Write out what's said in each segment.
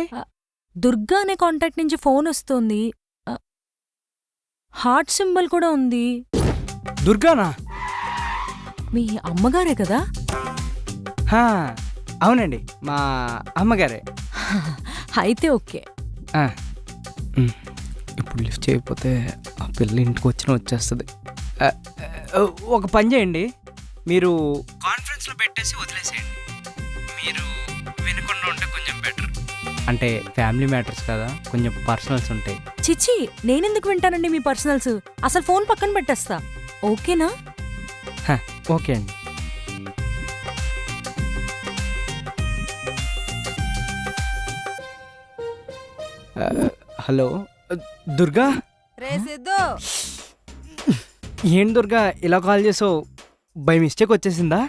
చెప్పండి. దుర్గా అనే కాంటాక్ట్ నుంచి ఫోన్ వస్తోంది. హార్ట్ సింబల్ కూడా ఉంది. దుర్గానా? మీ అమ్మగారే కదా? హా, అవునండి, మా అమ్మగారే. అయితే ఓకే. ఇప్పుడు లిఫ్ట్ చేయకపోతే ఆ పిల్ల ఇంటికి వచ్చేస్తుంది. ఒక పని చేయండి, మీరు కాన్ఫరెన్స్లో పెట్టేసి వదిలేసేయండి. మీరు వినకుండా ఉంటే కొంచెం బెటర్. అంటే ఫ్యామిలీ మ్యాటర్స్ కదా, కొంచెం పర్సనల్స్ ఉంటాయి. చిచి, నేనెందుకు వింటానండి మీ పర్సనల్స్? అసలు ఫోన్ పక్కన పెట్టేస్తా. ఓకేనా? ఓకే అండి. హలో దుర్గా. రే సిద్ధు, ఏంటి దుర్గా ఇలా కాల్ చేసావు? బై మిస్టేక్ వచ్చేసిందా?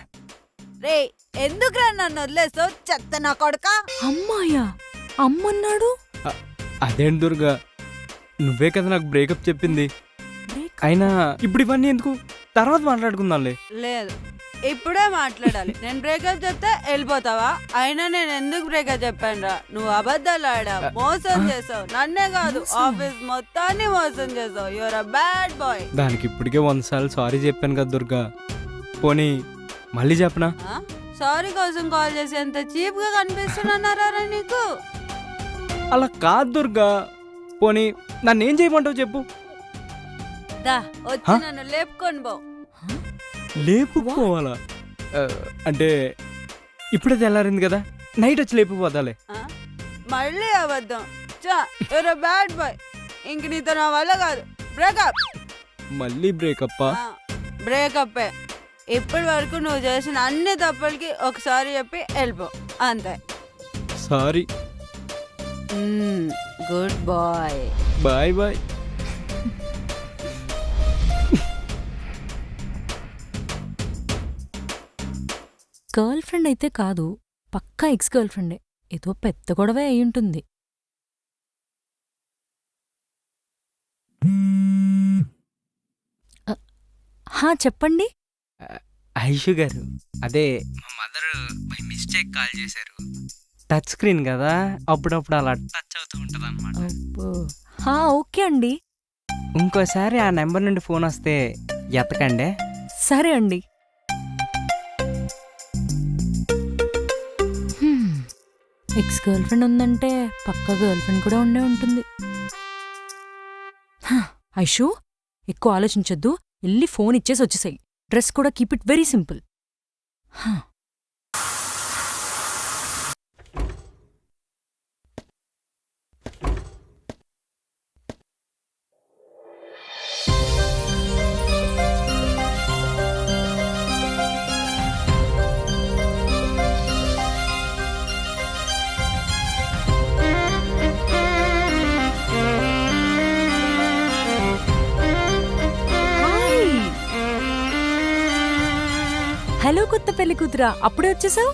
రే ఎందుకురా నన్ను వదిలేసావు చెత్త నా కొడుక? అమ్మాయా? అమ్మన్నాడు. అదేంటి దుర్గా, నువ్వే కదా నాకు బ్రేకప్ చెప్పింది. అయినా ఇప్పుడు ఇవన్నీ ఎందుకు, తర్వాత మాట్లాడుకుందాంలే. లేదు, ఇప్పుడే మాట్లాడాలి. నేను బ్రేకప్ చెప్తే వెళ్ళిపోతావా? అయినా నేను ఎందుకు బ్రేకప్ చెప్పాను రా? నువ్వు అబద్ధాలు ఆడావు, మోసం చేసావు. నన్నే కాదు, ఆఫీస్ మొత్తాన్ని మోసం చేసావు. Your a bad boy. దానికి ఇప్పటికే 100 సార్లు సారీ చెప్పాను కదా దుర్గా, పోనీ మళ్ళీ చెప్పనా? సారీ కోసం కాల్ చేసి ఎంత చీప్ గా కనిపిస్తున్నారా నీకు? అలా కాదు దుర్గా, పోనీ నన్ను ఏం చేయమంటావు చెప్పు. దా వచ్చి నన్ను లేపుకొని పో. లేపుకోవాలా? అంటే ఇప్పుడే తెల్లారింది కదా, నైట్ వచ్చి లేపుపోదాలే. మళ్ళీ అబద్ధం. Your a bad boy. ఇంక నీతో నా వల్ల కాదు. బ్రేకప్. మళ్ళీ బ్రేకప్పా? బ్రేకప్పే. ఇప్పటి వరకు నువ్వు చేసిన అన్ని తప్పులకి ఒకసారి చెప్పి వెళ్ళిపో, అంతే. Sorry. Good bye. Bye bye. Girlfriend అయితే కాదు, పక్కా ఎక్స్ గర్ల్ ఫ్రెండే. ఏదో పెద్ద గొడవే అయ్యుంటుంది. చెప్పండి. ఐషు గారు, అదే మా మదర్ బై మిస్టేక్ కాల్ చేశారు. టచ్ స్క్రీన్ కదా, అప్పుడప్పుడు అలా టచ్ అవుతూ ఉంటుంది అనమాట. ఓకే అండి. ఇంకోసారి ఆ నెంబర్ నుండి ఫోన్ వస్తే ఎత్తకండి. సరే అండి. ఎక్స్ గర్ల్ ఫ్రెండ్ ఉందంటే పక్కా గర్ల్ ఫ్రెండ్ కూడా ఉండే ఉంటుంది. ఐషు, ఎక్కువ ఆలోచించొద్దు, వెళ్ళి ఫోన్ ఇచ్చేసి వచ్చేసాయి. డ్రెస్ కూడా keep it very simple. Hello కొత్త పెళ్లి కూతురా, అప్పుడే వచ్చేసావు?